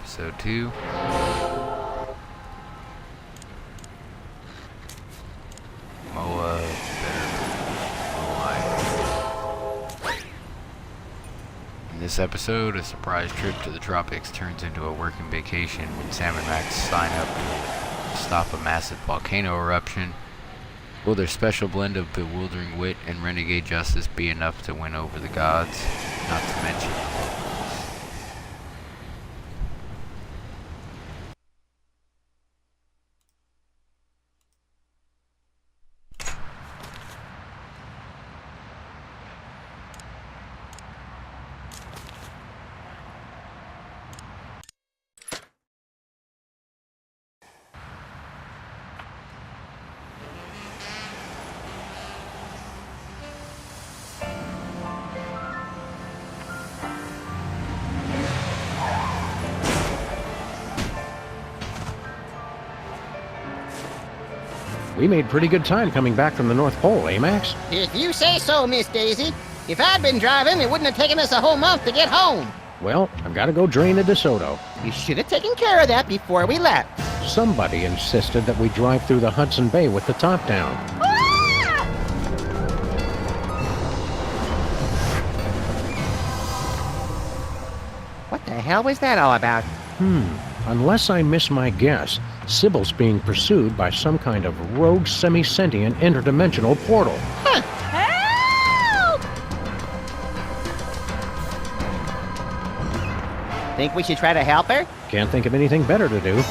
Episode 2. Moai. In this episode, a surprise trip to the tropics turns into a working vacation when Sam and Max sign up to stop a massive volcano eruption. Will their special blend of bewildering wit and renegade justice be enough to win over the gods? Not to mention the locals. We made pretty good time coming back from the North Pole, eh, Max? If you say so, Miss Daisy. If I'd been driving, it wouldn't have taken us a whole month to get home. Well, I've got to go drain the DeSoto. You should have taken care of that before we left. Somebody insisted that we drive through the Hudson Bay with the top down. Ah! What the hell was that all about? Unless I miss my guess, Sybil's being pursued by some kind of rogue semi-sentient interdimensional portal. Huh. Help! Think we should try to help her? Can't think of anything better to do.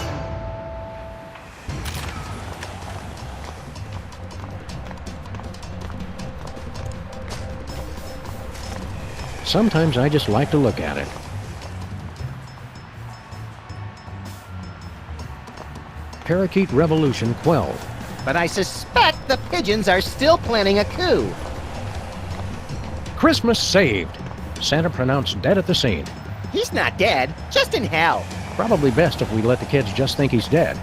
Sometimes I just like to look at it. Parakeet Revolution quelled. But I suspect the pigeons are still planning a coup. Christmas saved. Santa pronounced dead at the scene. He's not dead, just in hell. Probably best if we let the kids just think he's dead.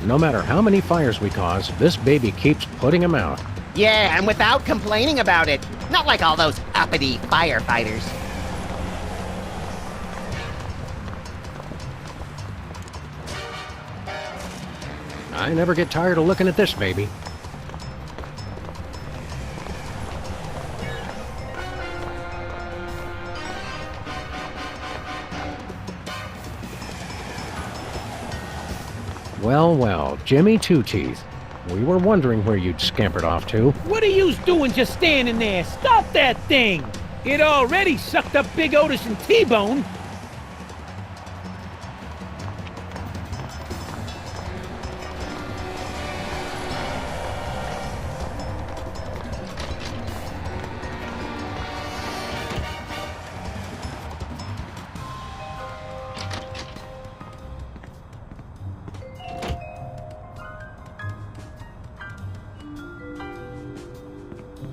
No matter how many fires we cause, this baby keeps putting them out. Yeah, and without complaining about it. Not like all those uppity firefighters. I never get tired of looking at this baby. Well, well, Jimmy Two-Teeth. We were wondering where you'd scampered off to. What are yous doing just standing there? Stop that thing! It already sucked up Big Otis and T-Bone.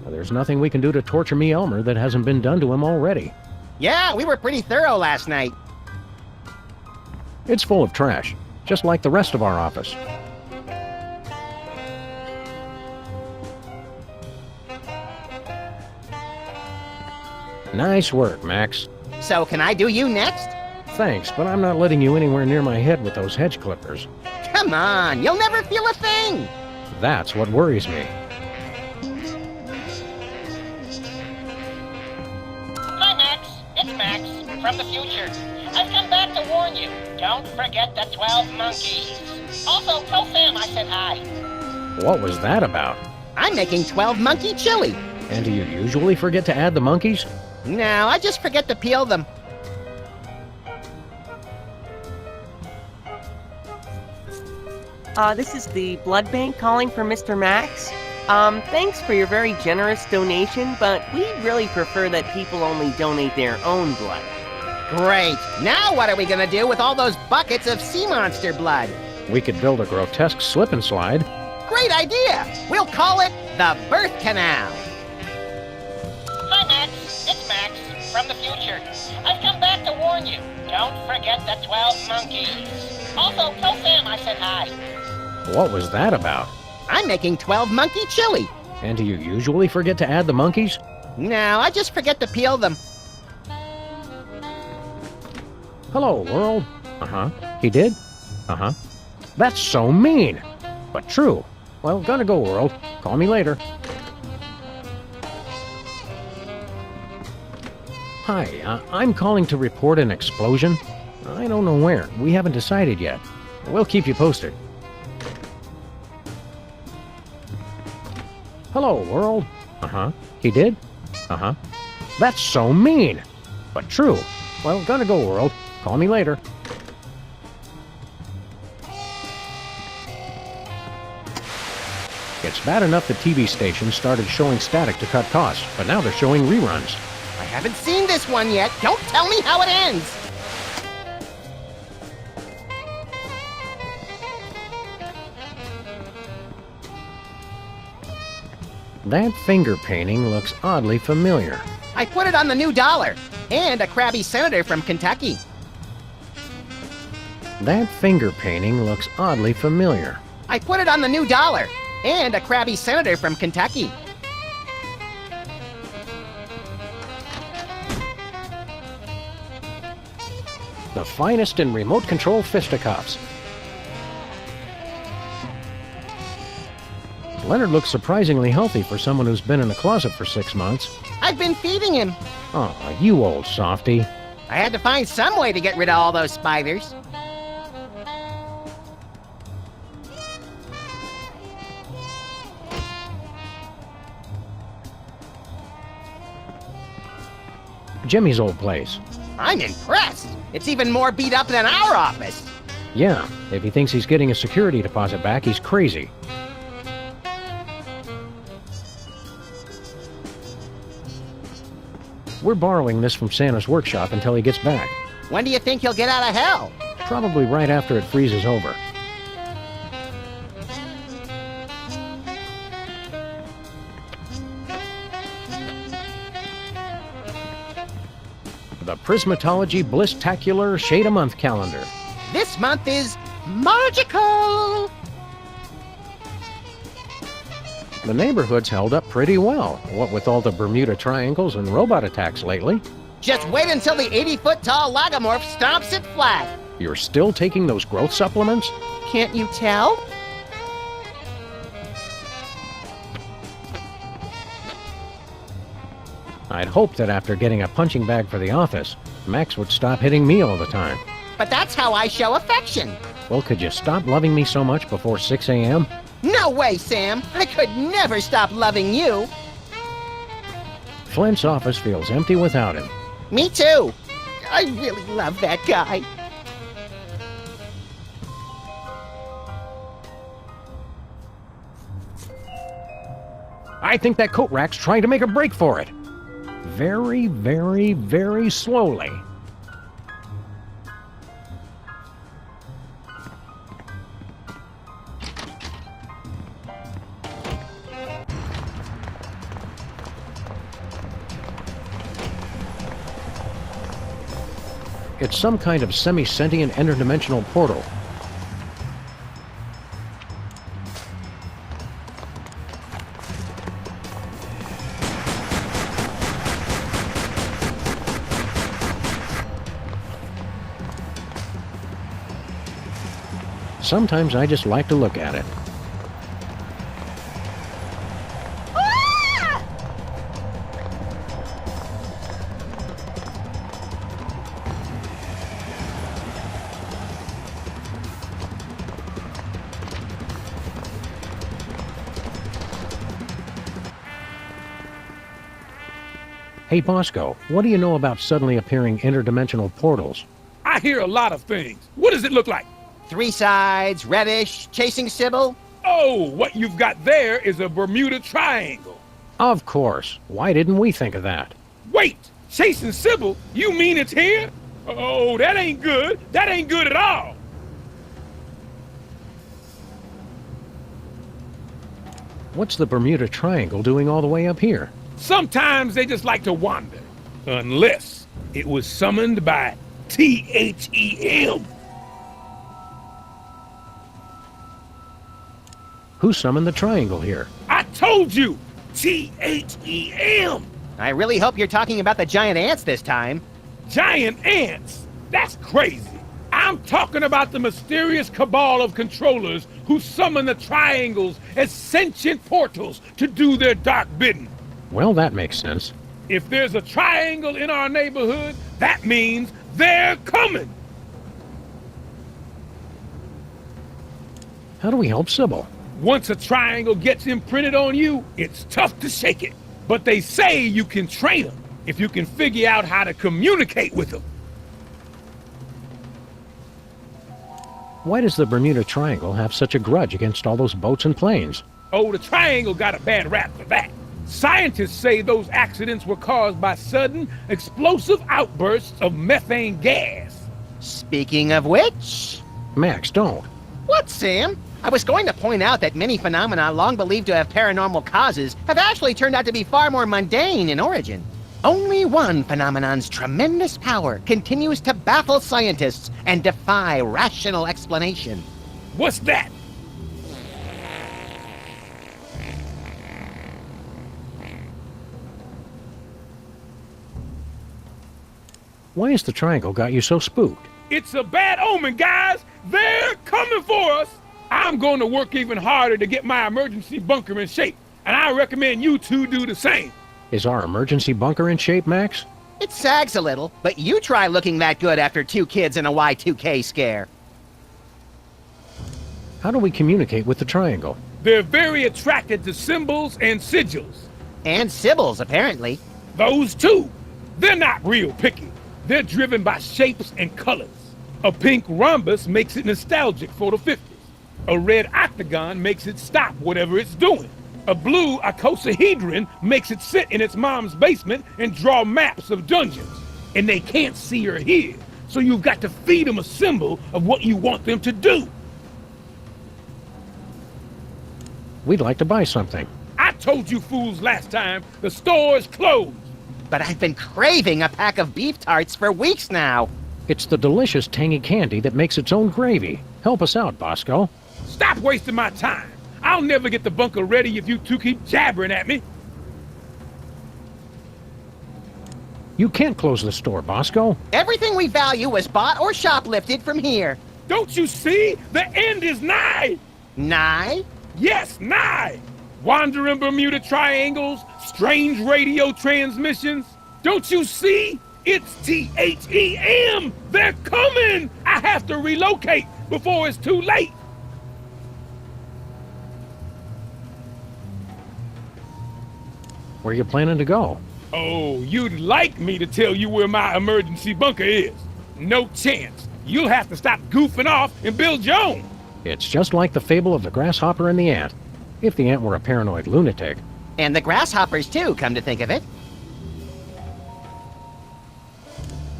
There's nothing we can do to torture me Elmer that hasn't been done to him already. Yeah, we were pretty thorough last night. It's full of trash, just like the rest of our office. Nice work, Max. So can I do you next? Thanks, but I'm not letting you anywhere near my head with those hedge clippers. Come on, you'll never feel a thing. That's what worries me. Hi, Max. It's Max from the future. I've come back to warn you. Don't forget the 12 monkeys. Also, tell Sam I said hi. What was that about? I'm making 12 monkey chili. And do you usually forget to add the monkeys? No, I just forget to peel them. This is the blood bank calling for Mr. Max. Thanks for your very generous donation, but we'd really prefer that people only donate their own blood. Great. Now what are we gonna do with all those buckets of sea monster blood? We could build a grotesque slip and slide. Great idea. We'll call it the birth canal. Hi, Max. It's Max from the future. I've come back to warn you. Don't forget the 12 monkeys. Also, tell Sam I said hi. What was that about? I'm making 12 monkey chili. And do you usually forget to add the monkeys? No, I just forget to peel them. Hello, world. Uh-huh. He did? Uh-huh. That's so mean. But true. Well, gotta go, world. Call me later. Hi, I'm calling to report an explosion. I don't know where. We haven't decided yet. We'll keep you posted. Hello, world. Uh-huh. He did? Uh-huh. That's so mean. But true. Well, gotta go, world. Call me later. It's bad enough the TV stations started showing static to cut costs, but now they're showing reruns. I haven't seen this one yet. Don't tell me how it ends. That finger painting looks oddly familiar. I put it on the new dollar. And a crabby senator from Kentucky. That finger painting looks oddly familiar. I put it on the new dollar. And a crabby senator from Kentucky. The finest in remote control fisticuffs. Leonard looks surprisingly healthy for someone who's been in a closet for 6 months. I've been feeding him. Aw, you old softy. I had to find some way to get rid of all those spiders. Jimmy's old place. I'm impressed. It's even more beat up than our office. Yeah, if he thinks he's getting a security deposit back, he's crazy. We're borrowing this from Santa's workshop until he gets back. When do you think he'll get out of hell? Probably right after it freezes over. The Prismatology Bliss-tacular Shade-a-Month calendar. This month is magical. The neighborhood's held up pretty well, what with all the Bermuda Triangles and robot attacks lately. Just wait until the 80-foot-tall logomorph stomps it flat. You're still taking those growth supplements? Can't you tell? I'd hoped that after getting a punching bag for the office, Max would stop hitting me all the time. But that's how I show affection. Well, could you stop loving me so much before 6 a.m.? No way, Sam. I could never stop loving you. Flint's office feels empty without him. Me too. I really love that guy. I think that coat rack's trying to make a break for it. Very, very, very slowly. It's some kind of semi-sentient interdimensional portal. Sometimes I just like to look at it. Hey, Bosco, what do you know about suddenly appearing interdimensional portals? I hear a lot of things. What does it look like? 3 sides, reddish, chasing Sybil. Oh, what you've got there is a Bermuda Triangle. Of course. Why didn't we think of that? Wait, chasing Sybil? You mean it's here? Oh, that ain't good. That ain't good at all. What's the Bermuda Triangle doing all the way up here? Sometimes they just like to wander. Unless it was summoned by THEM. Who summoned the triangle here? I told you! T-H-E-M. I really hope you're talking about the giant ants this time. Giant ants? That's crazy. I'm talking about the mysterious cabal of controllers who summon the triangles as sentient portals to do their dark bidding. Well, that makes sense. If there's a triangle in our neighborhood, that means they're coming. How do we help Sybil? Once a triangle gets imprinted on you, it's tough to shake it. But they say you can train them if you can figure out how to communicate with them. Why does the Bermuda Triangle have such a grudge against all those boats and planes? Oh, the triangle got a bad rap for that. Scientists say those accidents were caused by sudden, explosive outbursts of methane gas. Speaking of which... Max, don't. What, Sam? I was going to point out that many phenomena long believed to have paranormal causes have actually turned out to be far more mundane in origin. Only one phenomenon's tremendous power continues to baffle scientists and defy rational explanation. What's that? Why has the triangle got you so spooked? It's a bad omen, guys! They're coming for us! I'm going to work even harder to get my emergency bunker in shape, and I recommend you two do the same. Is our emergency bunker in shape, Max? It sags a little, but you try looking that good after 2 kids and a Y2K scare. How do we communicate with the triangle? They're very attracted to symbols and sigils. And Sybil's, apparently. Those two, they're not real picky. They're driven by shapes and colors. A pink rhombus makes it nostalgic for the 50s. A red octagon makes it stop whatever it's doing. A blue icosahedron makes it sit in its mom's basement and draw maps of dungeons. And they can't see or hear, so you've got to feed them a symbol of what you want them to do. We'd like to buy something. I told you fools last time, the store is closed. But I've been craving a pack of beef tarts for weeks now. It's the delicious tangy candy that makes its own gravy. Help us out, Bosco. Stop wasting my time. I'll never get the bunker ready if you two keep jabbering at me. You can't close the store, Bosco. Everything we value was bought or shoplifted from here. Don't you see? The end is nigh! Nye? Yes, nigh! Wandering Bermuda triangles, strange radio transmissions. Don't you see? It's T-H-E-M! They're coming! I have to relocate before it's too late! Where are you planning to go? Oh, you'd like me to tell you where my emergency bunker is. No chance. You'll have to stop goofing off and build your own. It's just like the fable of the grasshopper and the ant. If the ant were a paranoid lunatic. And the grasshoppers, too, come to think of it.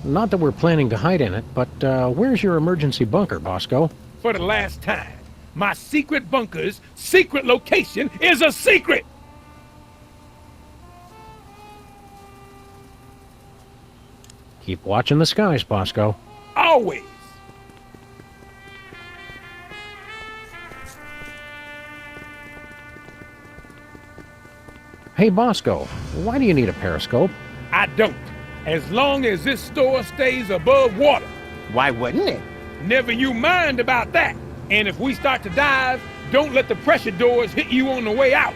Not that we're planning to hide in it, but where's your emergency bunker, Bosco? For the last time, my secret bunker's secret location is a secret! Keep watching the skies, Bosco. Always! Hey, Bosco, why do you need a periscope? I don't. As long as this store stays above water. Why wouldn't it? Never you mind about that. And if we start to dive, don't let the pressure doors hit you on the way out.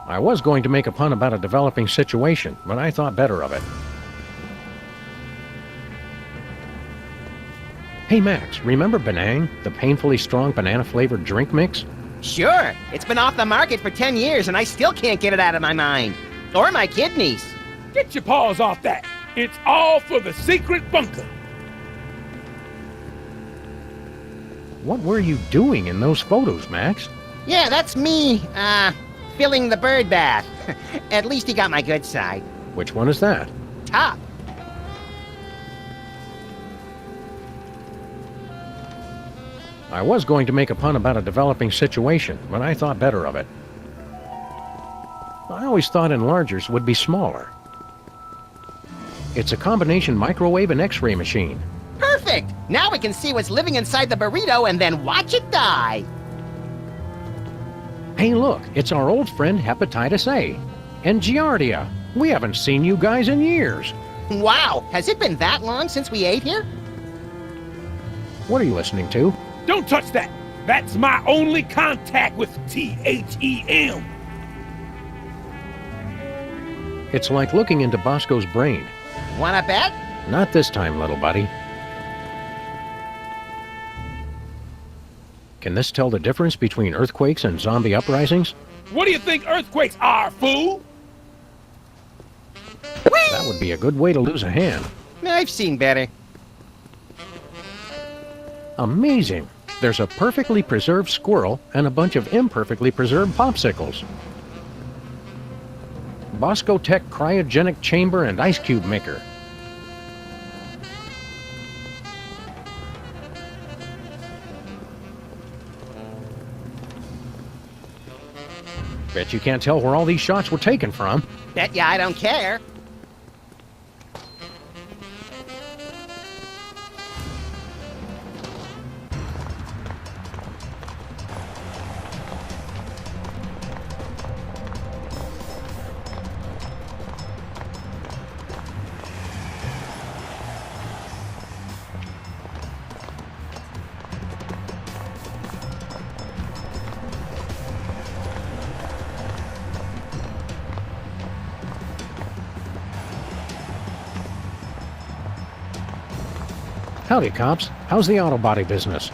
I was going to make a pun about a developing situation, but I thought better of it. Hey Max, remember Benang, the painfully strong banana-flavored drink mix? Sure. It's been off the market for 10 years and I still can't get it out of my mind. Or my kidneys. Get your paws off that. It's all for the secret bunker. What were you doing in those photos, Max? Yeah, that's me, filling the bird bath. At least he got my good side. Which one is that? Top. I was going to make a pun about a developing situation, but I thought better of it. I always thought enlargers would be smaller. It's a combination microwave and X-ray machine. Perfect! Perfect! Now we can see what's living inside the burrito and then watch it die. Hey, look, it's our old friend Hepatitis A. And Giardia. We haven't seen you guys in years. Wow, has it been that long since we ate here? What are you listening to? Don't touch that! That's my only contact with THEM! It's like looking into Bosco's brain. Wanna bet? Not this time, little buddy. Can this tell the difference between earthquakes and zombie uprisings? What do you think earthquakes are, fool? That would be a good way to lose a hand. I've seen better. Amazing! There's a perfectly preserved squirrel and a bunch of imperfectly preserved popsicles. Bosco Tech cryogenic chamber and ice cube maker. Bet you can't tell where all these shots were taken from. Bet ya I don't care. Howdy, cops. How's the auto body business?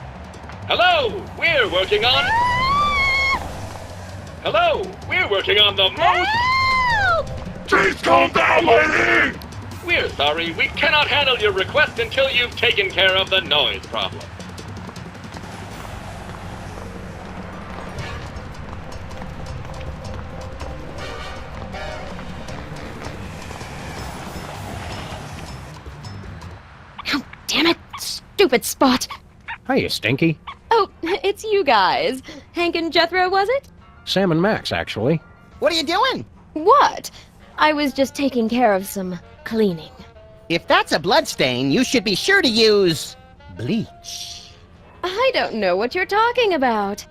Hello, we're working on... Hello, we're working on the most... Please calm down, lady! We're sorry, we cannot handle your request until you've taken care of the noise problem. Damn it! Stupid Spot! Hiya, Stinky. Oh, it's you guys. Hank and Jethro, was it? Sam and Max, actually. What are you doing? What? I was just taking care of some cleaning. If that's a blood stain, you should be sure to use bleach. I don't know what you're talking about.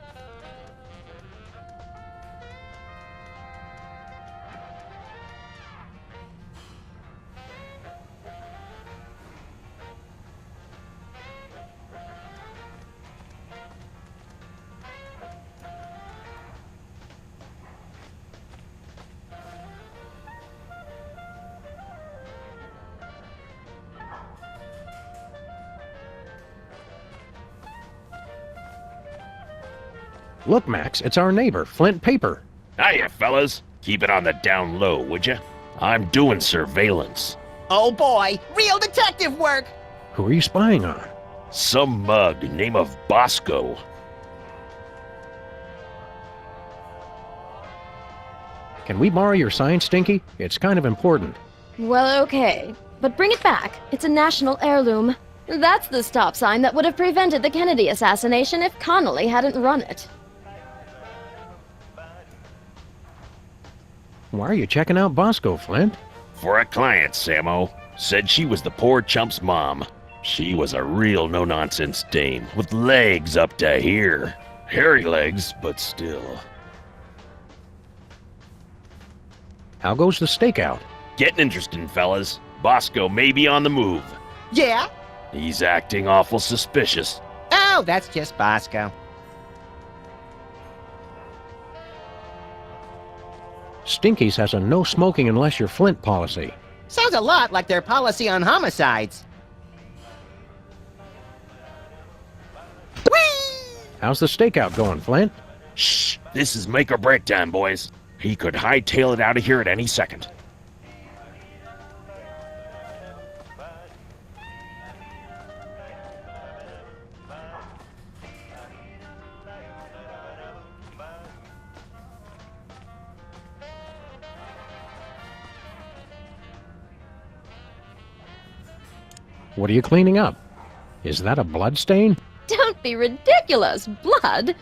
Look, Max, it's our neighbor, Flint Paper. Hiya, fellas. Keep it on the down low, would ya? I'm doing surveillance. Oh boy, real detective work! Who are you spying on? Some mug name of Bosco. Can we borrow your sign, Stinky? It's kind of important. Well, okay. But bring it back. It's a national heirloom. That's the stop sign that would have prevented the Kennedy assassination if Connolly hadn't run it. Why are you checking out Bosco, Flint? For a client, Samo. Said she was the poor chump's mom. She was a real no-nonsense dame, with legs up to here. Hairy legs, but still. How goes the stakeout? Getting interesting, fellas. Bosco may be on the move. Yeah? He's acting awful suspicious. Oh, that's just Bosco. Stinky's has a no smoking unless you're Flint policy. Sounds a lot like their policy on homicides. Whee! How's the stakeout going, Flint? Shh! This is make or break time, boys. He could hightail it out of here at any second. What are you cleaning up? Is that a blood stain? Don't be ridiculous! Blood?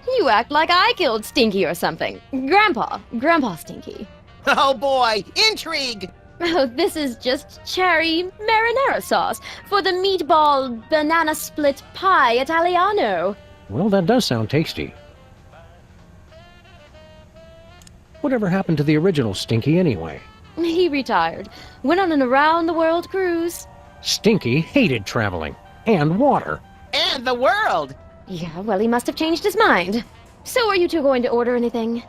You act like I killed Stinky or something. Grandpa Stinky. Oh boy, intrigue! Oh, this is just cherry marinara sauce for the meatball banana split pie Italiano. Well, that does sound tasty. Whatever happened to the original Stinky anyway? He retired. Went on an around-the-world cruise. Stinky hated traveling. And water. And the world! Yeah, well, he must have changed his mind. So are you two going to order anything?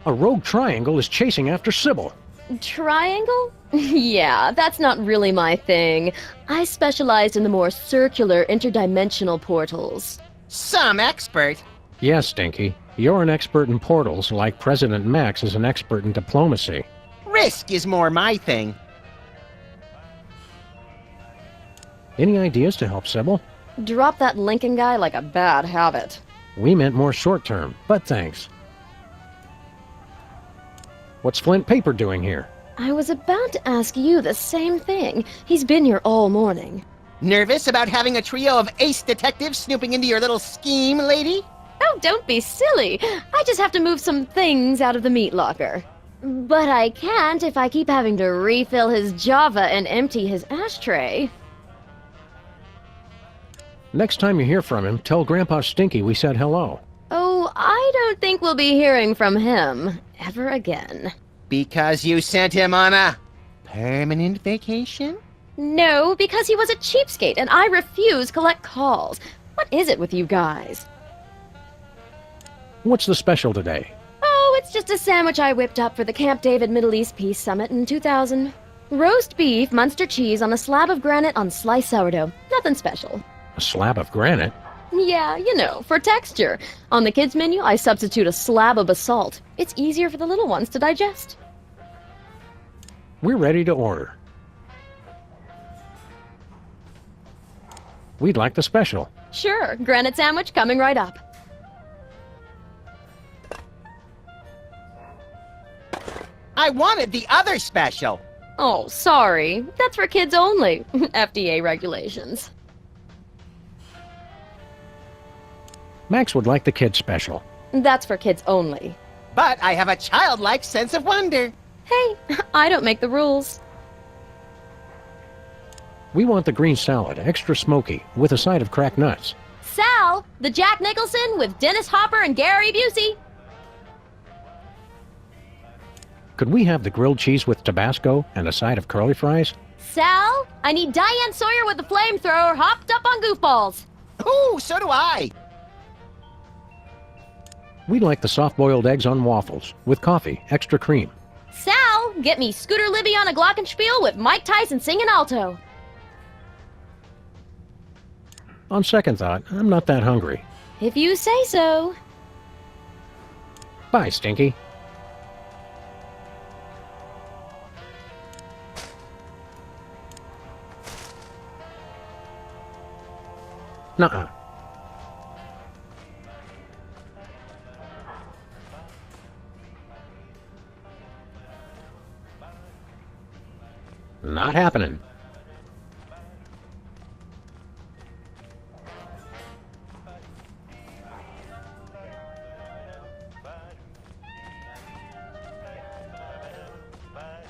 A rogue triangle is chasing after Sybil. Triangle? Yeah, that's not really my thing. I specialized in the more circular interdimensional portals. Some expert. Yes, Stinky. You're an expert in portals, like President Max is an expert in diplomacy. Risk is more my thing. Any ideas to help Sybil? Drop that Lincoln guy like a bad habit. We meant more short-term, but thanks. What's Flint Paper doing here? I was about to ask you the same thing. He's been here all morning. Nervous about having a trio of ace detectives snooping into your little scheme, lady? Oh, don't be silly. I just have to move some things out of the meat locker. But I can't if I keep having to refill his Java and empty his ashtray. Next time you hear from him, tell Grandpa Stinky we said hello. Oh, I don't think we'll be hearing from him ever again. Because you sent him on a permanent vacation? No, because he was a cheapskate and I refuse collect calls. What is it with you guys? What's the special today? Oh, it's just a sandwich I whipped up for the Camp David Middle East Peace Summit in 2000. Roast beef, Munster cheese on a slab of granite on sliced sourdough. Nothing special. A slab of granite? Yeah, you know, for texture. On the kids' menu, I substitute a slab of basalt. It's easier for the little ones to digest. We're ready to order. We'd like the special. Sure, granite sandwich coming right up. I wanted the other special. Oh, sorry. That's for kids only. FDA regulations. Max would like the kid special. That's for kids only. But I have a childlike sense of wonder. Hey, I don't make the rules. We want the green salad, extra smoky, with a side of cracked nuts. Sal, the Jack Nicholson with Dennis Hopper and Gary Busey. Could we have the grilled cheese with Tabasco and a side of curly fries? Sal, I need Diane Sawyer with the flamethrower hopped up on goofballs. Ooh, so do I. We'd like the soft-boiled eggs on waffles, with coffee, extra cream. Sal, get me Scooter Libby on a glockenspiel with Mike Tyson singing alto. On second thought, I'm not that hungry. If you say so. Bye, Stinky. Nuh-uh. Not happening.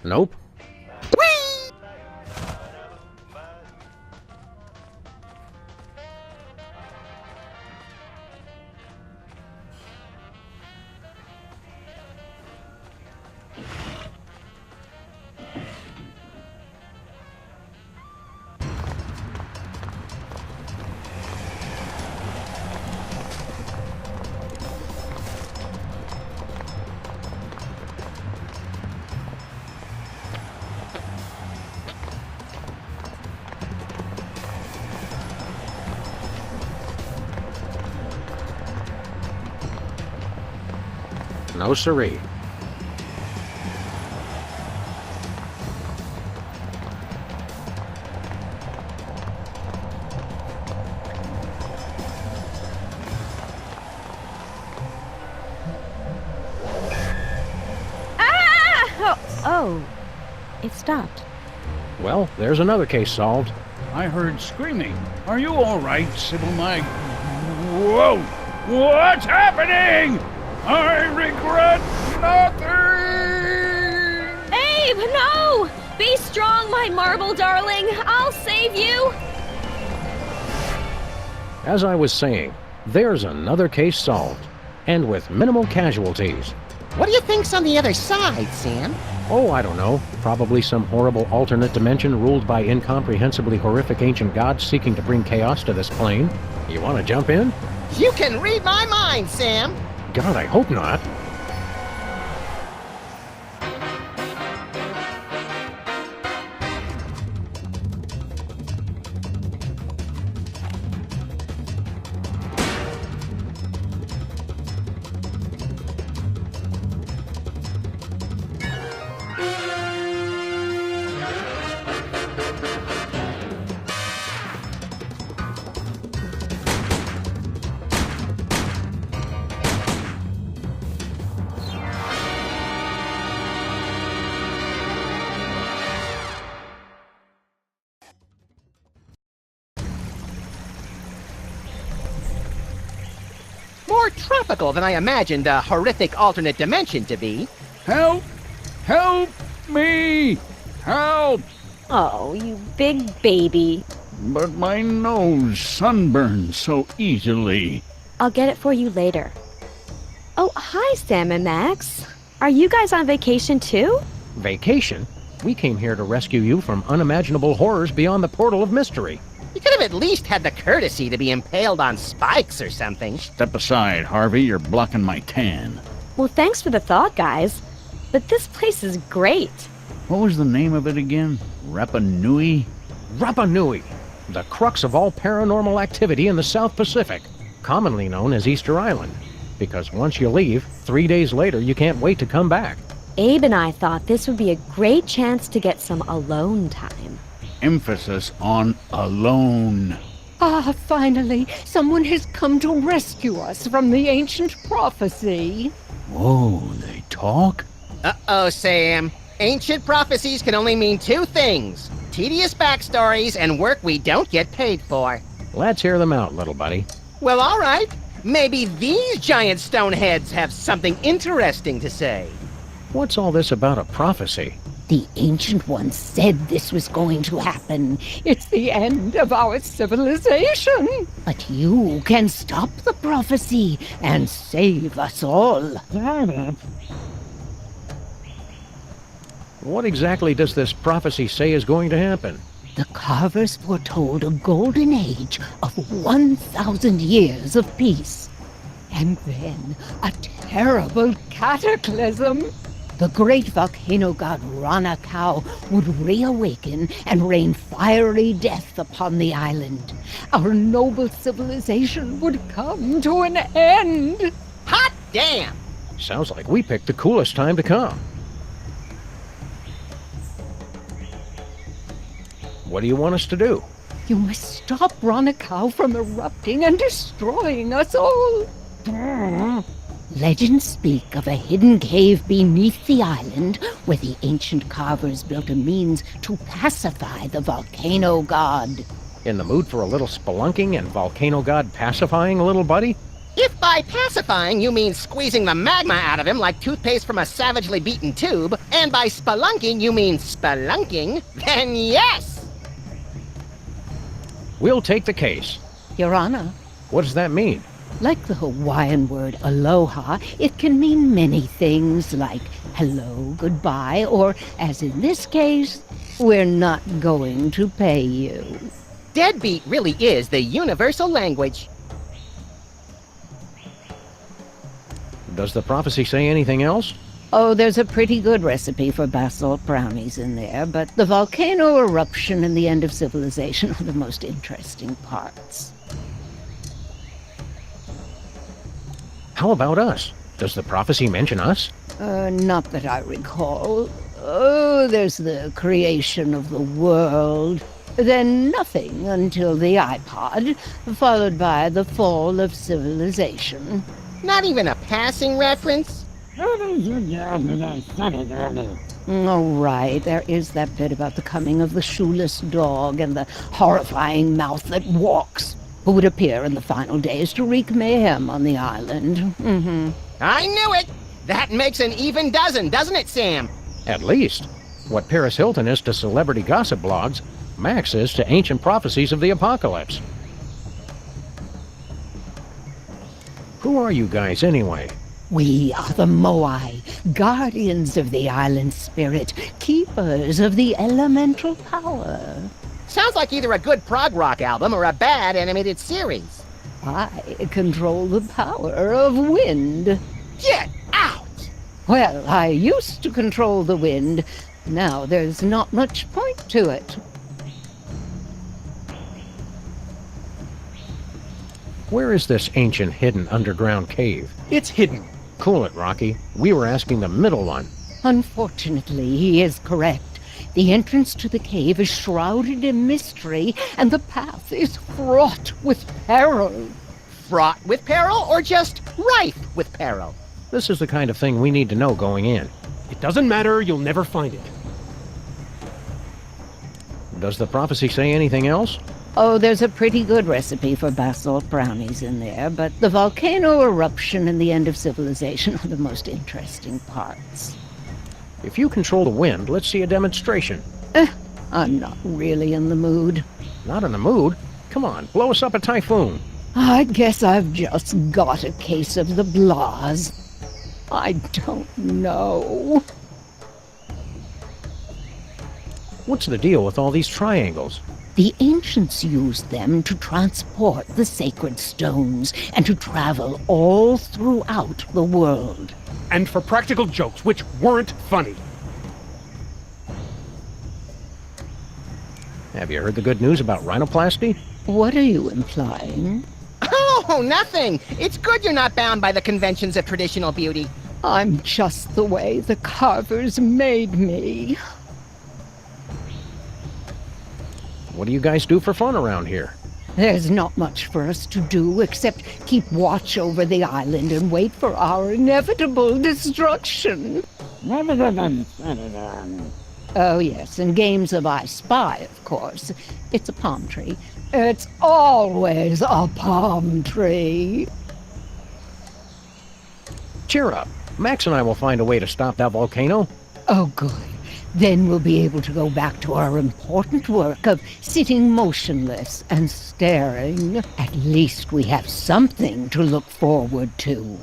Nope. No siree. Oh, it stopped. Well, there's another case solved. I heard screaming. Are you all right, Sybil, my... Whoa! What's happening? I regret nothing! Abe, no! Be strong, my marble darling. I'll save you. As I was saying, there's another case solved, and with minimal casualties. What do you think's on the other side, Sam? Oh, I don't know. Probably some horrible alternate dimension ruled by incomprehensibly horrific ancient gods seeking to bring chaos to this plane. You want to jump in? You can read my mind, Sam. God, I hope not. More tropical than I imagined a horrific alternate dimension to be. Help! Help me! Help! Oh, you big baby. But my nose sunburns so easily. I'll get it for you later. Oh, hi, Sam and Max. Are you guys on vacation too? Vacation? We came here to rescue you from unimaginable horrors beyond the portal of mystery. You could have at least had the courtesy to be impaled on spikes or something. Step aside, Harvey. You're blocking my tan. Well, thanks for the thought, guys. But this place is great. What was the name of it again? Rapa Nui? Rapa Nui, the crux of all paranormal activity in the South Pacific, commonly known as Easter Island. Because once you leave, 3 days later you can't wait to come back. Abe and I thought this would be a great chance to get some alone time. Emphasis on alone. Ah, finally, someone has come to rescue us from the ancient prophecy. Whoa, they talk? Uh-oh, Sam. Ancient prophecies can only mean two things. Tedious backstories and work we don't get paid for. Let's hear them out, little buddy. Well, all right. Maybe these giant stone heads have something interesting to say. What's all this about a prophecy? The Ancient Ones said this was going to happen. It's the end of our civilization. But you can stop the prophecy and save us all. What exactly does this prophecy say is going to happen? The carvers foretold a golden age of 1,000 years of peace. And then a terrible cataclysm. The great volcano god Ranakau would reawaken and rain fiery death upon the island. Our noble civilization would come to an end. Hot damn! Sounds like we picked the coolest time to come. What do you want us to do? You must stop Ranakau from erupting and destroying us all. Legends speak of a hidden cave beneath the island where the ancient carvers built a means to pacify the volcano god. In the mood for a little spelunking and volcano god pacifying, little buddy? If by pacifying you mean squeezing the magma out of him like toothpaste from a savagely beaten tube, and by spelunking you mean spelunking, then yes! We'll take the case. Your Honor, What does that mean? like the Hawaiian word aloha, it can mean many things like hello, goodbye, or, as in this case, we're not going to pay you. Deadbeat really is the universal language. Does the prophecy say anything else? Oh, there's a pretty good recipe for basalt brownies in there, but the volcano eruption and the end of civilization are the most interesting parts. How about us? Does the prophecy mention us? Not that I recall. Oh, there's the creation of the world. Then nothing until the iPod, followed by the fall of civilization. Not even a passing reference? Oh, right. There is that bit about the coming of the shoeless dog and the horrifying mouth that walks, who would appear in the final days to wreak mayhem on the island. I knew it! That makes an even dozen, doesn't it, Sam? At least. What Paris Hilton is to celebrity gossip blogs, Max is to ancient prophecies of the apocalypse. Who are you guys, anyway? We are the Moai, guardians of the island spirit, keepers of the elemental power. Sounds like either a good prog rock album or a bad animated series. I control the power of wind. Get out! Well, I used to control the wind. Now there's not much point to it. Where is this ancient hidden underground cave? It's hidden. Cool it, Rocky. We were asking the middle one. Unfortunately, he is correct. The entrance to the cave is shrouded in mystery, and the path is fraught with peril. Fraught with peril or just rife with peril? This is the kind of thing we need to know going in. It doesn't matter, you'll never find it. Does the prophecy say anything else? Oh, there's a pretty good recipe for basalt brownies in there, but the volcano eruption and the end of civilization are the most interesting parts. If you control the wind, let's see a demonstration. I'm not really in the mood. Not in the mood? Come on, blow us up a typhoon. I guess I've just got a case of the blahs. I don't know. What's the deal with all these triangles? The ancients used them to transport the sacred stones and to travel all throughout the world. And for practical jokes, which weren't funny. Have you heard the good news about rhinoplasty? What are you implying? Oh, nothing! It's good you're not bound by the conventions of traditional beauty. I'm just the way the carvers made me. What do you guys do for fun around here? There's not much for us to do except keep watch over the island and wait for our inevitable destruction. Oh yes, and games of I Spy, of course. It's a palm tree. It's always a palm tree. Cheer up. Max and I will find a way to stop that volcano. Oh, good. Then we'll be able to go back to our important work of sitting motionless and staring. At least we have something to look forward to.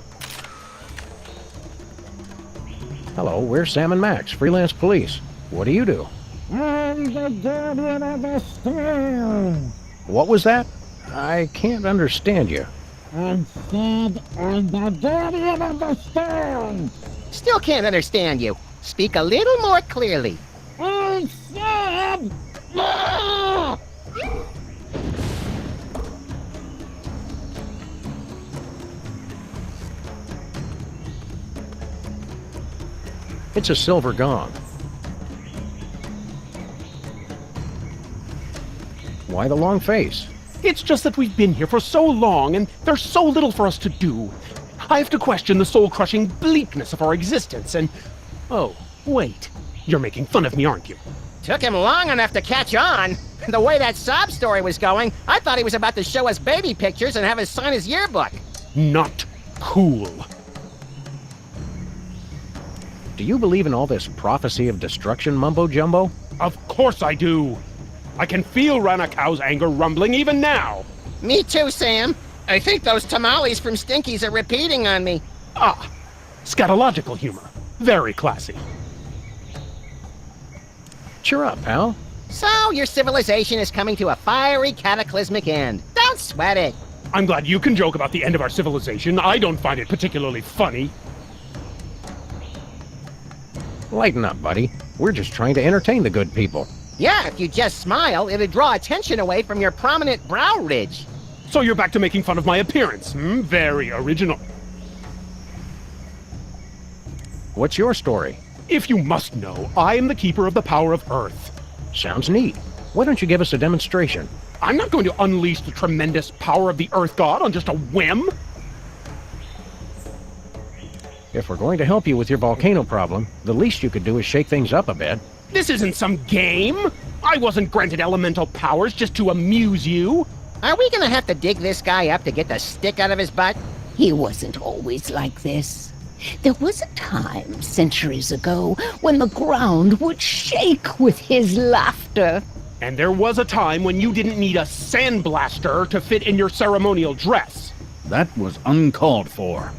Hello, we're Sam and Max, freelance police. What do you do? I'm the guardian of the stone. What was that? I can't understand you. I said I'm the guardian of the stone. Still can't understand you. Speak a little more clearly. I said... Ah! It's a silver gong. Why the long face? It's just that we've been here for so long, and there's so little for us to do. I have to question the soul-crushing bleakness of our existence, and... Oh, wait. You're making fun of me, aren't you? Took him long enough to catch on. The way that sob story was going, I thought he was about to show us baby pictures and have us sign his yearbook. Not cool. Do you believe in all this prophecy of destruction mumbo-jumbo? Of course I do. I can feel Ranakau's anger rumbling even now. Me too, Sam. I think those tamales from Stinky's are repeating on me. Ah, scatological humor. Very classy. Cheer up, pal. So, your civilization is coming to a fiery, cataclysmic end. Don't sweat it. I'm glad you can joke about the end of our civilization. I don't find it particularly funny. Lighten up, buddy. We're just trying to entertain the good people. Yeah, if you just smile, it'd draw attention away from your prominent brow ridge. So you're back to making fun of my appearance, hmm? Very original. What's your story? If you must know, I am the keeper of the power of Earth. Sounds neat. Why don't you give us a demonstration? I'm not going to unleash the tremendous power of the Earth God on just a whim. If we're going to help you with your volcano problem, the least you could do is shake things up a bit. This isn't some game. I wasn't granted elemental powers just to amuse you. Are we gonna have to dig this guy up to get the stick out of his butt? He wasn't always like this. There was a time, centuries ago, when the ground would shake with his laughter. And there was a time when you didn't need a sandblaster to fit in your ceremonial dress. That was uncalled for.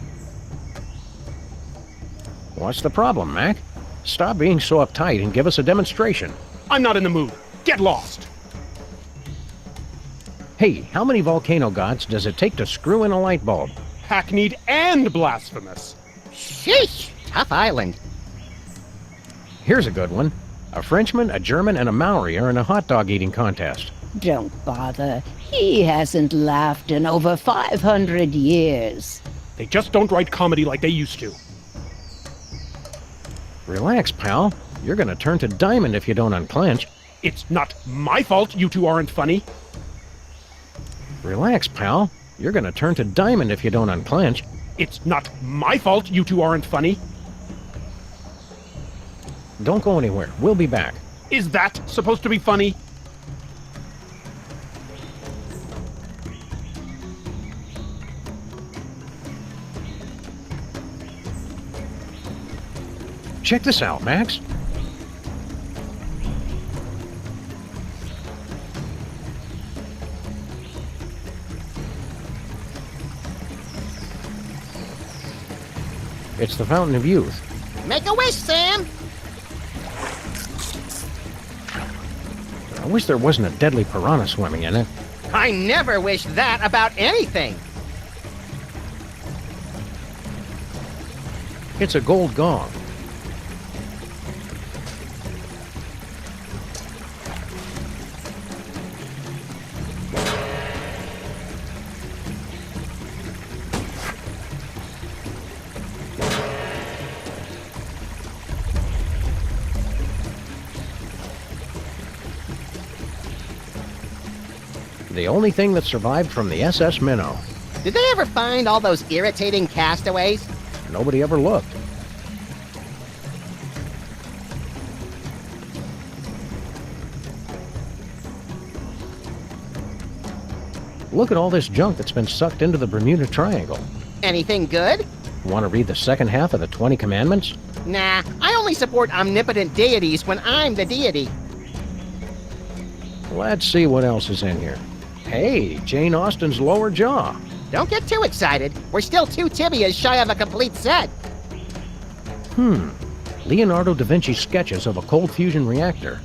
What's the problem, Mac? Stop being so uptight and give us a demonstration. I'm not in the mood. Get lost. Hey, how many volcano gods does it take to screw in a light bulb? Hackneyed and blasphemous. Sheesh! Tough island. Here's a good one. A Frenchman, a German, and a Maori are in a hot dog eating contest. Don't bother. He hasn't laughed in over 500 years. They just don't write comedy like they used to. Relax, pal. You're gonna turn to diamond if you don't unclench. It's not my fault you two aren't funny. Relax, pal. You're gonna turn to diamond if you don't unclench. It's not my fault you two aren't funny. Don't go anywhere. We'll be back. Is that supposed to be funny? Check this out, Max. It's the Fountain of Youth. Make a wish, Sam! I wish there wasn't a deadly piranha swimming in it. I never wish that about anything. It's a gold gong. The only thing that survived from the SS Minnow. Did they ever find all those irritating castaways? Nobody ever looked. Look at all this junk that's been sucked into the Bermuda Triangle. Anything good? Want to read the second half of the 20 Commandments? Nah, I only support omnipotent deities when I'm the deity. Let's see what else is in here. Hey, Jane Austen's lower jaw. Don't get too excited. We're still 2 tibias shy of a complete set. Leonardo da Vinci sketches of a cold fusion reactor.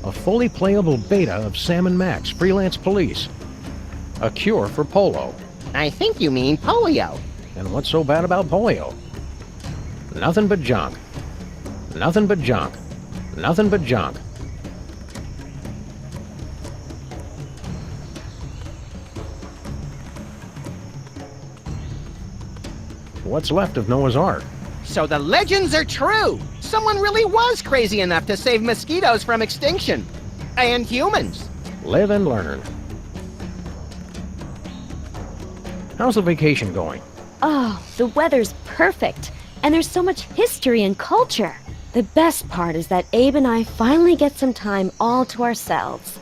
A fully playable beta of Sam and Max, freelance police. A cure for polio. I think you mean polio. And what's so bad about polio? Nothing but junk. Nothing but junk. Nothing but junk. What's left of Noah's Ark? So the legends are true. Someone really was crazy enough to save mosquitoes from extinction. And humans. Live and learn. How's the vacation going? Oh, the weather's perfect. And there's so much history and culture. The best part is that Abe and I finally get some time all to ourselves.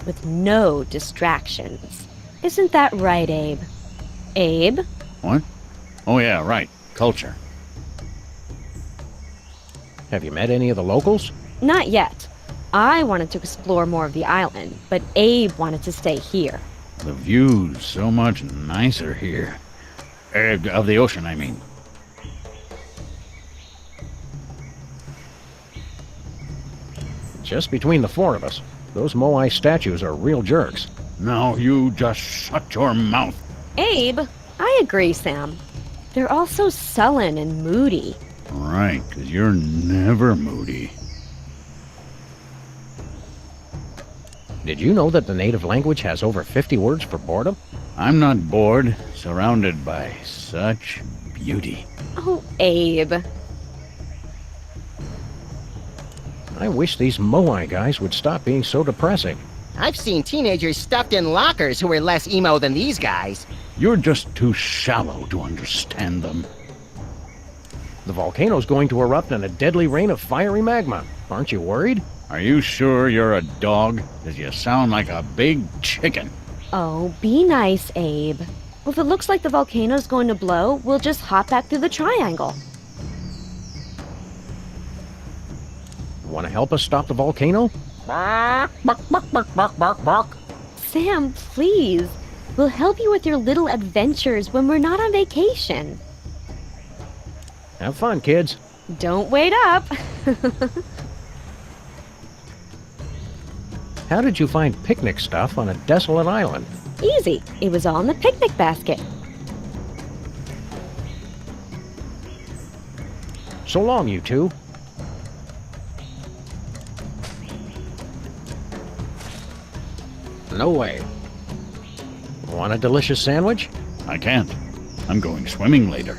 With no distractions. Isn't that right, Abe? Abe? What? Oh yeah, right. Culture. Have you met any of the locals? Not yet. I wanted to explore more of the island, but Abe wanted to stay here. The view's so much nicer here. Of the ocean, I mean. Just between the 4 of us, those Moai statues are real jerks. Now you just shut your mouth. Abe, I agree, Sam. They're all so sullen and moody. Right, 'cause you're never moody. Did you know that the native language has over 50 words for boredom? I'm not bored, surrounded by such beauty. Oh, Abe. I wish these Moai guys would stop being so depressing. I've seen teenagers stuffed in lockers who are less emo than these guys. You're just too shallow to understand them. The volcano's going to erupt in a deadly rain of fiery magma. Aren't you worried? Are you sure you're a dog? 'Cause you sound like a big chicken. Oh, be nice, Abe. If it looks like the volcano's going to blow, we'll just hop back through the triangle. Want to help us stop the volcano? Bark, bark, bark, bark, bark, bark, bark. Sam, please. We'll help you with your little adventures when we're not on vacation. Have fun, kids. Don't wait up. How did you find picnic stuff on a desolate island? Easy. It was all in the picnic basket. So long, you two. No way. Want a delicious sandwich? I can't. I'm going swimming later.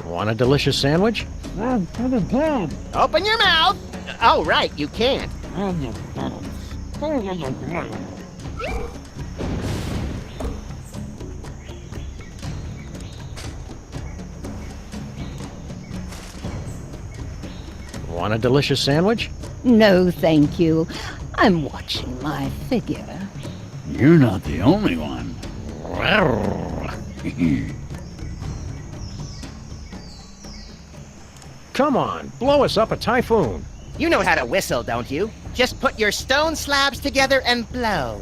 Want a delicious sandwich? Open your mouth! Oh, right, you can't. Want a delicious sandwich? No, thank you. I'm watching my figure. You're not the only one. Come on, blow us up a typhoon. You know how to whistle, don't you? Just put your stone slabs together and blow.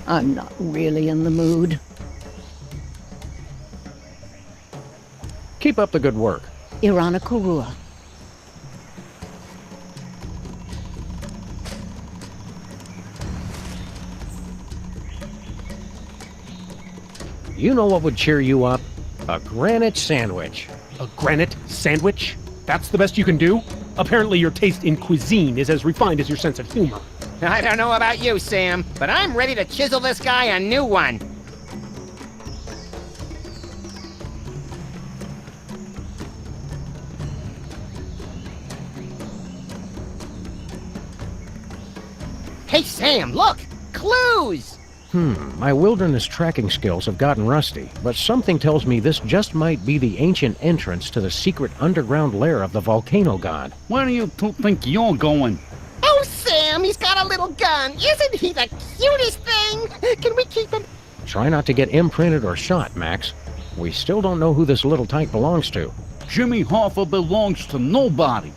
I'm not really in the mood. Keep up the good work. Irana Korua. You know what would cheer you up? A granite sandwich. A granite sandwich? That's the best you can do? Apparently your taste in cuisine is as refined as your sense of humor. I don't know about you, Sam, but I'm ready to chisel this guy a new one. Hey, Sam, look! Clues! My wilderness tracking skills have gotten rusty, but something tells me this just might be the ancient entrance to the secret underground lair of the volcano god. Where do you two think you're going? Oh, Sam, he's got a little gun. Isn't he the cutest thing? Can we keep him? Try not to get imprinted or shot, Max. We still don't know who this little tyke belongs to. Jimmy Hoffa belongs to nobody.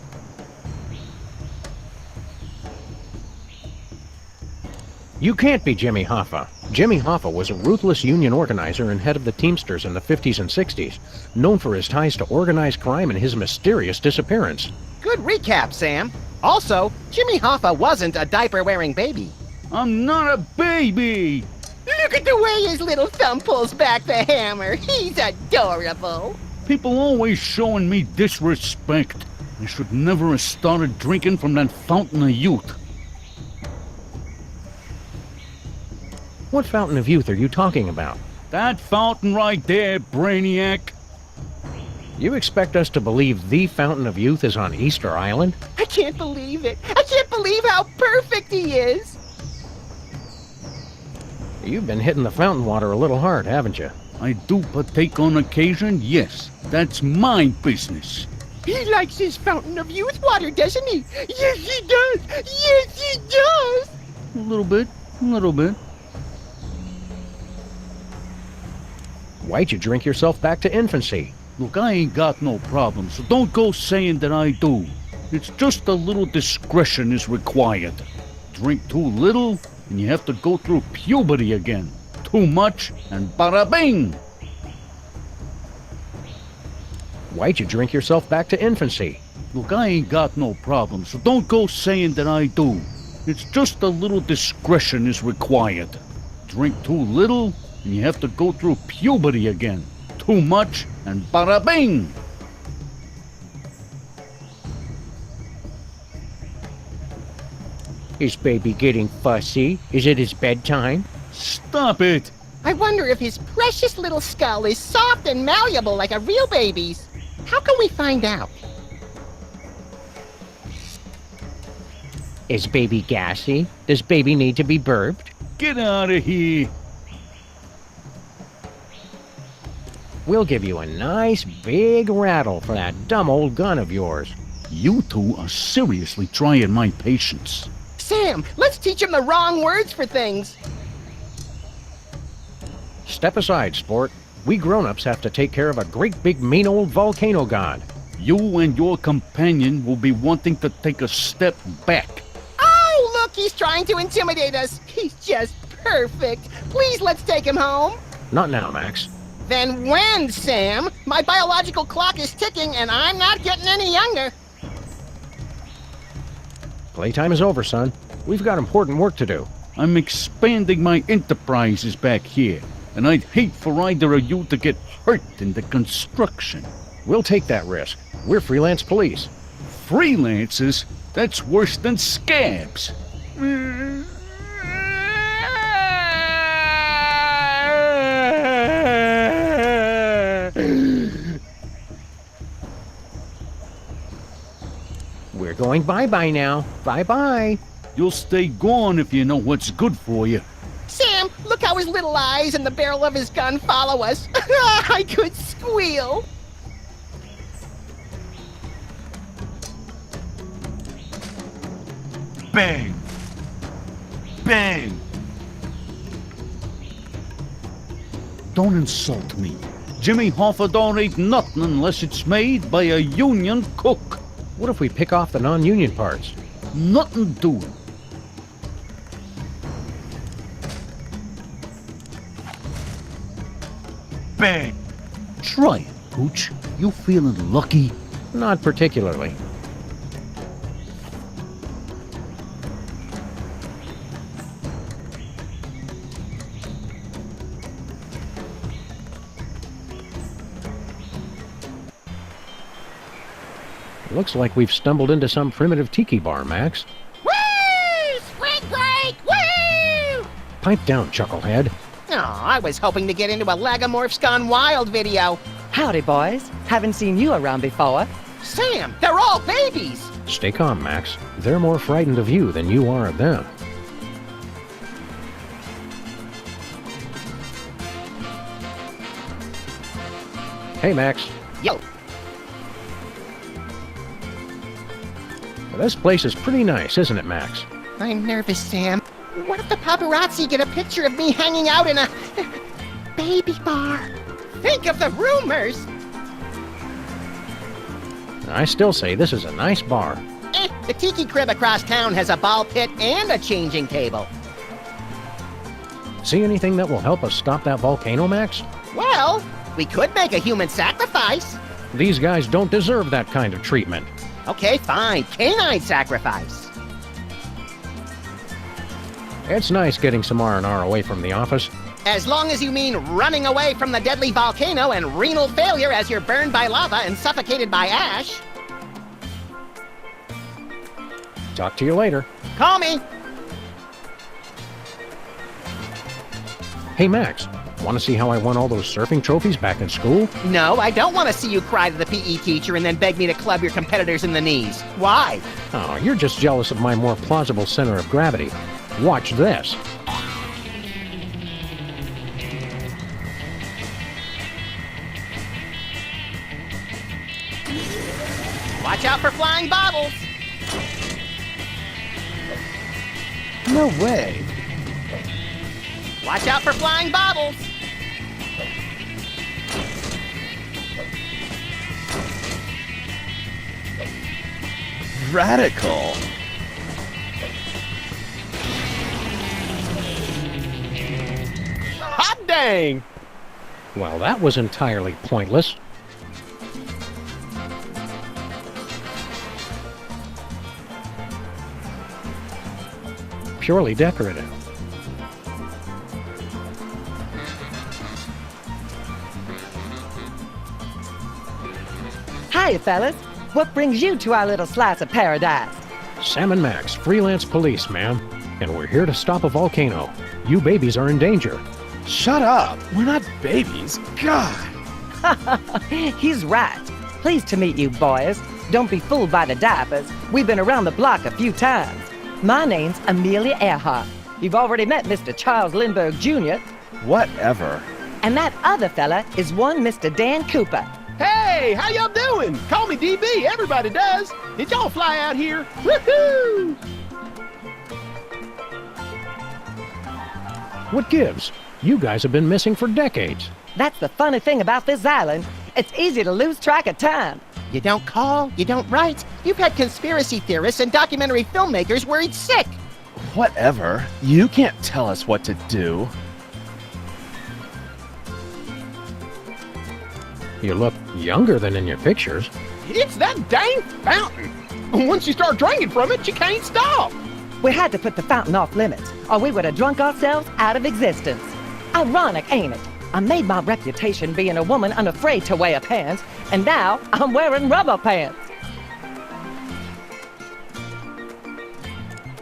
You can't be Jimmy Hoffa. Jimmy Hoffa was a ruthless union organizer and head of the Teamsters in the 50s and 60s, known for his ties to organized crime and his mysterious disappearance. Good recap, Sam. Also, Jimmy Hoffa wasn't a diaper-wearing baby. I'm not a baby! Look at the way his little thumb pulls back the hammer. He's adorable. People always showing me disrespect. I should never have started drinking from that fountain of youth. What fountain of youth are you talking about? That fountain right there, Brainiac. You expect us to believe the fountain of youth is on Easter Island? I can't believe it. I can't believe how perfect he is. You've been hitting the fountain water a little hard, haven't you? I do partake on occasion, yes. That's my business. He likes his fountain of youth water, doesn't he? Yes, he does. Yes, he does. A little bit, a little bit. Why'd you drink yourself back to infancy? Look, I ain't got no problem, so don't go saying that I do. It's just a little discretion is required. Drink too little, and you have to go through puberty again. Too much, and bada bing! Why'd you drink yourself back to infancy? Look, I ain't got no problem, so don't go saying that I do. It's just a little discretion is required. Drink too little, and you have to go through puberty again. Too much, and bada bing! Is baby getting fussy? Is it his bedtime? Stop it! I wonder if his precious little skull is soft and malleable like a real baby's. How can we find out? Is baby gassy? Does baby need to be burped? Get out of here! We'll give you a nice big rattle for that dumb old gun of yours. You two are seriously trying my patience. Sam, let's teach him the wrong words for things. Step aside, sport. We grown-ups have to take care of a great big mean old volcano god. You and your companion will be wanting to take a step back. Oh, look, he's trying to intimidate us. He's just perfect. Please, let's take him home. Not now, Max. Then when, Sam? My biological clock is ticking and I'm not getting any younger. Playtime is over, son. We've got important work to do. I'm expanding my enterprises back here, and I'd hate for either of you to get hurt in the construction. We'll take that risk. We're freelance police. Freelancers? That's worse than scabs. We're going bye-bye now. Bye-bye. You'll stay gone if you know what's good for you. Sam, look how his little eyes and the barrel of his gun follow us. I could squeal. Bang! Bang! Don't insult me. Jimmy Hoffa don't eat nothing unless it's made by a union cook. What if we pick off the non-union parts? Nothing doing. Bang! Try it, Pooch. You feeling lucky? Not particularly. Looks like we've stumbled into some primitive tiki bar, Max. Woo! Spring break! Woo! Pipe down, chucklehead. Oh, I was hoping to get into a Lagomorphs Gone Wild video. Howdy, boys. Haven't seen you around before. Sam, they're all babies! Stay calm, Max. They're more frightened of you than you are of them. Hey, Max. Yo. Well, this place is pretty nice, isn't it, Max? I'm nervous, Sam. What if the paparazzi get a picture of me hanging out in a baby bar? Think of the rumors! I still say this is a nice bar. The tiki crib across town has a ball pit and a changing table. See anything that will help us stop that volcano, Max? Well, we could make a human sacrifice. These guys don't deserve that kind of treatment. Okay, fine. Canine sacrifice. It's nice getting some R&R away from the office. As long as you mean running away from the deadly volcano and renal failure as you're burned by lava and suffocated by ash. Talk to you later. Call me. Hey, Max. Want to see how I won all those surfing trophies back in school? No, I don't want to see you cry to the PE teacher and then beg me to club your competitors in the knees. Why? Oh, you're just jealous of my more plausible center of gravity. Watch this. Watch out for flying bottles. No way. Watch out for flying bottles. Radical. Hot dang! Well, that was entirely pointless. Purely decorative. Hiya, fellas. What brings you to our little slice of paradise? Sam and Max, freelance police, ma'am. And we're here to stop a volcano. You babies are in danger. Shut up. We're not babies. God. He's right. Pleased to meet you, boys. Don't be fooled by the diapers. We've been around the block a few times. My name's Amelia Earhart. You've already met Mr. Charles Lindbergh Jr. Whatever. And that other fella is one Mr. Dan Cooper. Hey, how y'all doing? Call me DB, everybody does. Did y'all fly out here? Woohoo! What gives? You guys have been missing for decades. That's the funny thing about this island. It's easy to lose track of time. You don't call, you don't write. You've had conspiracy theorists and documentary filmmakers worried sick. Whatever. You can't tell us what to do. You look younger than in your pictures. It's that dang fountain. Once you start drinking from it, you can't stop. We had to put the fountain off limits, or we would have drunk ourselves out of existence. Ironic, ain't it? I made my reputation being a woman unafraid to wear pants, and now I'm wearing rubber pants.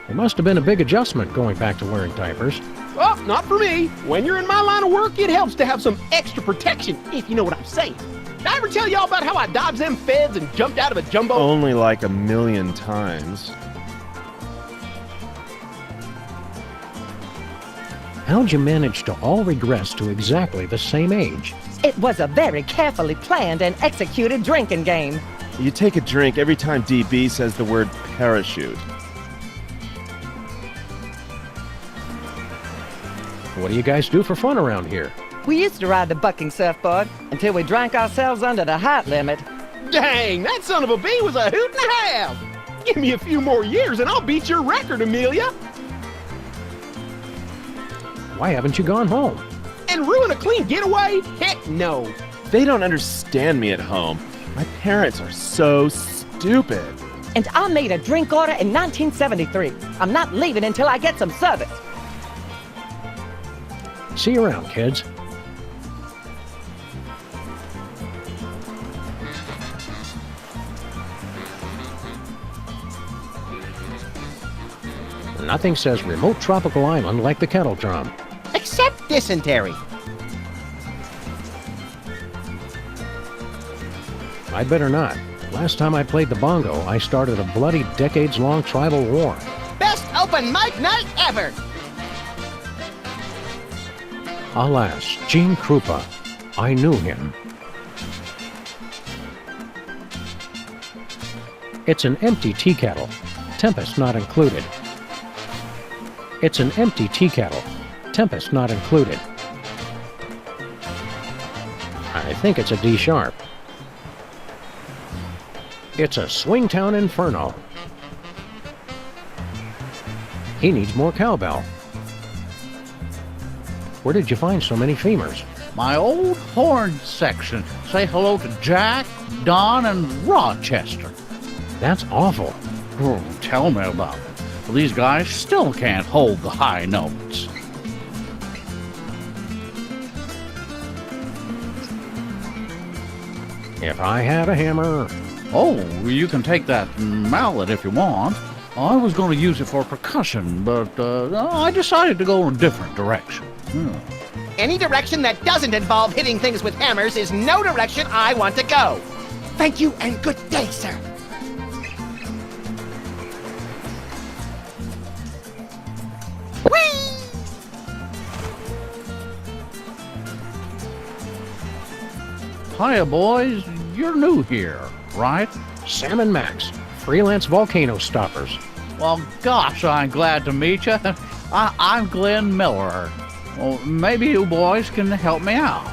It must have been a big adjustment going back to wearing diapers. Well, not for me. When you're in my line of work, it helps to have some extra protection, if you know what I'm saying. Did I ever tell y'all about how I dodged them feds and jumped out of a jumbo? Only like 1,000,000 times. How'd you manage to all regress to exactly the same age? It was a very carefully planned and executed drinking game. You take a drink every time DB says the word parachute. What do you guys do for fun around here? We used to ride the bucking surfboard until we drank ourselves under the height limit. Dang, that son of a bee was a hoot and a half. Give me a few more years and I'll beat your record, Amelia. Why haven't you gone home? And ruin a clean getaway? Heck no. They don't understand me at home. My parents are so stupid. And I made a drink order in 1973. I'm not leaving until I get some service. See you around, kids. Nothing says remote tropical island like the kettle drum. Except dysentery. I'd better not. Last time I played the bongo, I started a bloody decades-long tribal war. Best open mic night ever. Alas, Gene Krupa. I knew him. It's an empty tea kettle. Tempest not included. It's an empty tea kettle. Tempest not included. I think it's a D sharp. It's a Swingtown Inferno. He needs more cowbell. Where did you find so many femurs? My old horn section. Say hello to Jack, Don, and Rochester. That's awful. Oh, tell me about it. Well, these guys still can't hold the high notes. If I had a hammer. Oh, you can take that mallet if you want. I was going to use it for percussion, but I decided to go in a different direction. Any direction that doesn't involve hitting things with hammers is no direction I want to go. Thank you and good day, sir. Hiya, boys. You're new here, right? Sam and Max, freelance volcano stoppers. Well, gosh, I'm glad to meet you. I'm Glenn Miller. Well, maybe you boys can help me out.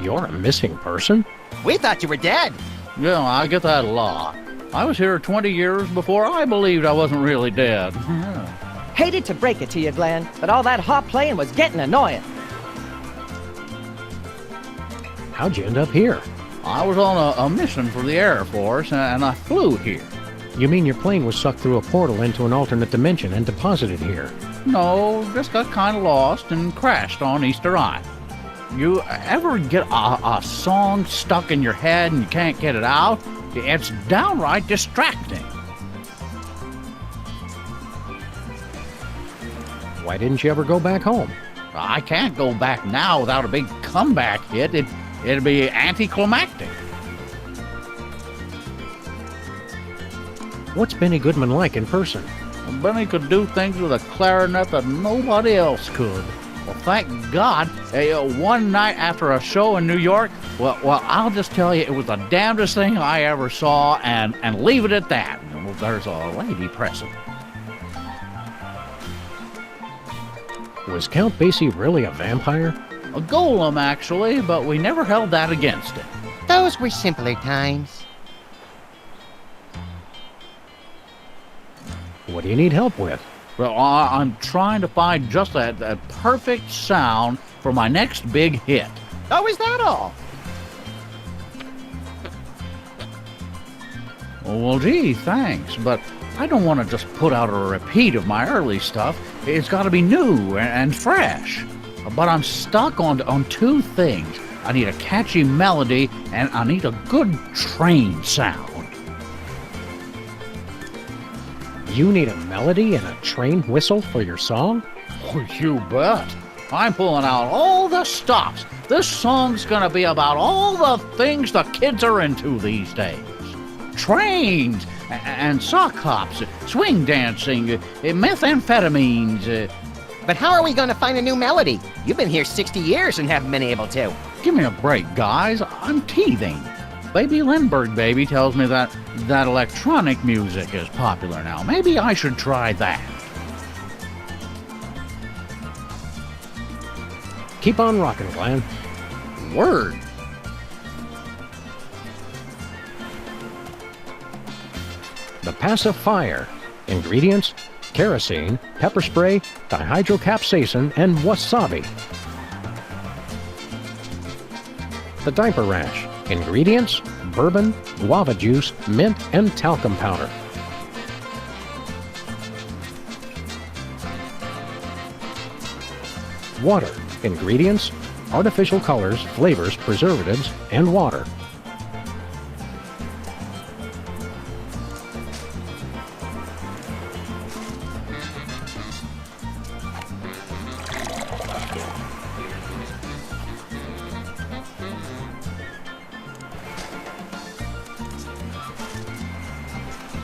You're a missing person? We thought you were dead. Yeah, I get that a lot. I was here 20 years before I believed I wasn't really dead. Hated to break it to you, Glenn, but all that hot playing was getting annoying. How'd you end up here? I was on a mission for the Air Force, and I flew here. You mean your plane was sucked through a portal into an alternate dimension and deposited here? No, just got kind of lost and crashed on Easter Island. You ever get a song stuck in your head and you can't get it out? It's downright distracting. Why didn't you ever go back home? I can't go back now without a big comeback hit. It'd be anticlimactic. What's Benny Goodman like in person? Benny could do things with a clarinet that nobody else could. Well, thank God. One night after a show in New York, well, I'll just tell you, it was the damnedest thing I ever saw, and leave it at that. Well, there's a lady present. Was Count Basie really a vampire? A golem, actually, but we never held that against him. Those were simpler times. What do you need help with? Well, I'm trying to find just that perfect sound for my next big hit. Oh, is that all? Well, gee, thanks, but I don't want to just put out a repeat of my early stuff. It's got to be new and fresh. But I'm stuck on two things. I need a catchy melody, and I need a good train sound. You need a melody and a train whistle for your song? Oh, you bet. I'm pulling out all the stops. This song's gonna be about all the things the kids are into these days. Trains, and sock hops, swing dancing, methamphetamines. But how are we going to find a new melody? You've been here 60 years and haven't been able to. Give me a break, guys. I'm teething. Baby Lindbergh Baby tells me that electronic music is popular now. Maybe I should try that. Keep on rocking, Glenn. Word. The pacifier. Ingredients: kerosene, pepper spray, dihydrocapsaicin, and wasabi. The diaper rash. Ingredients: bourbon, guava juice, mint, and talcum powder. Water. Ingredients: artificial colors, flavors, preservatives, and water.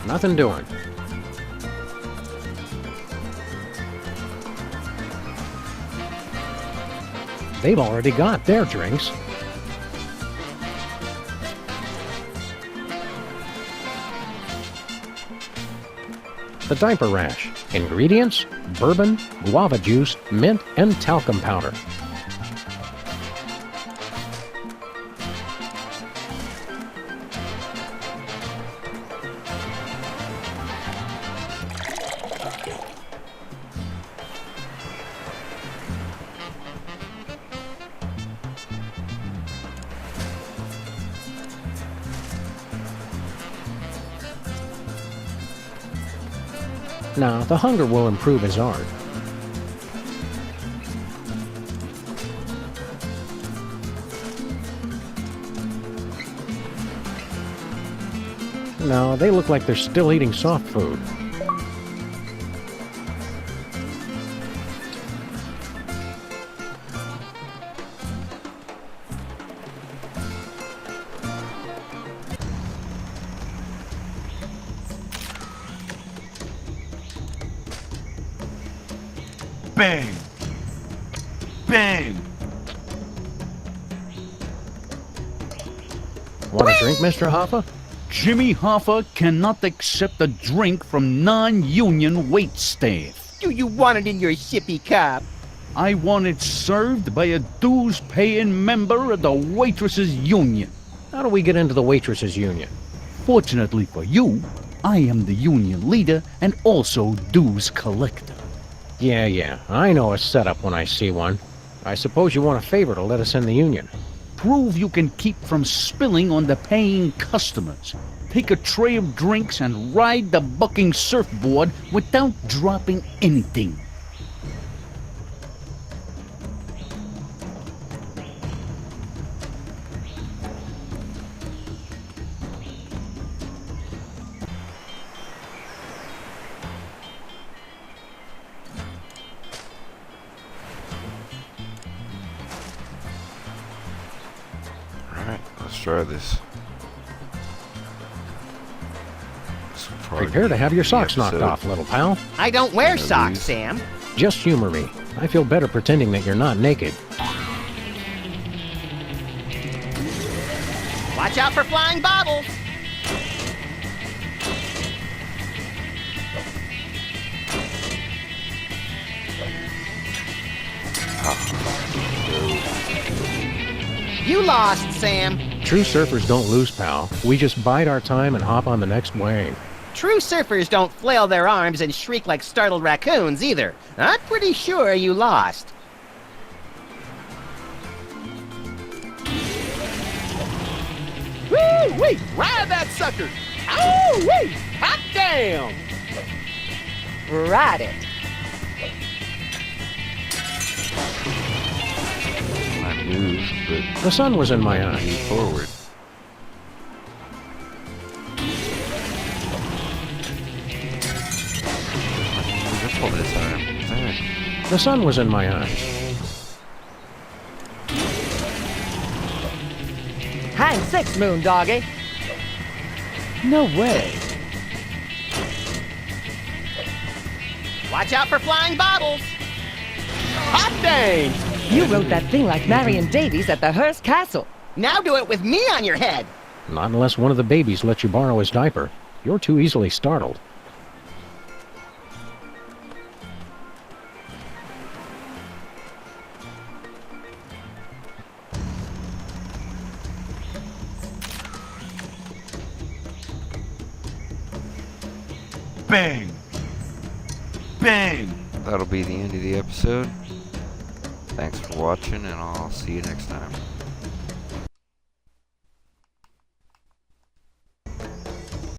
Nothing doing. They've already got their drinks. The diaper rash. Ingredients: bourbon, guava juice, mint, and talcum powder. Now, the hunger will improve his art. No, they look like they're still eating soft food. Bang! Bang! Want a drink, Mr. Hoffa? Jimmy Hoffa cannot accept a drink from non-union wait staff. Do you want it in your sippy cup? I want it served by a dues-paying member of the Waitresses Union. How do we get into the Waitresses Union? Fortunately for you, I am the union leader and also dues collector. Yeah, I know a setup when I see one. I suppose you want a favor to let us in the union. Prove you can keep from spilling on the paying customers. Take a tray of drinks and ride the bucking surfboard without dropping anything. Alright, let's try this. Prepare to have your socks knocked off, little pal. I don't wear socks, Sam. Just humor me. I feel better pretending that you're not naked. Watch out for flying bottles. You lost, Sam. True surfers don't lose, pal. We just bide our time and hop on the next wave. True surfers don't flail their arms and shriek like startled raccoons either. I'm pretty sure you lost. Woo-wee! Ride that sucker! Ow-wee! Hot damn! Ride it. I moved, but The sun was in my moved eyes. forward. That's all this time. Alright. The sun was in my eyes. Hang six, moon doggy. No way. Watch out for flying bottles. Hot dang! You wrote that thing like Marion Davies at the Hearst Castle. Now do it with me on your head. Not unless one of the babies lets you borrow his diaper. You're too easily startled. Bang! Bang! That'll be the end of the episode. Thanks for watching, and I'll see you next time.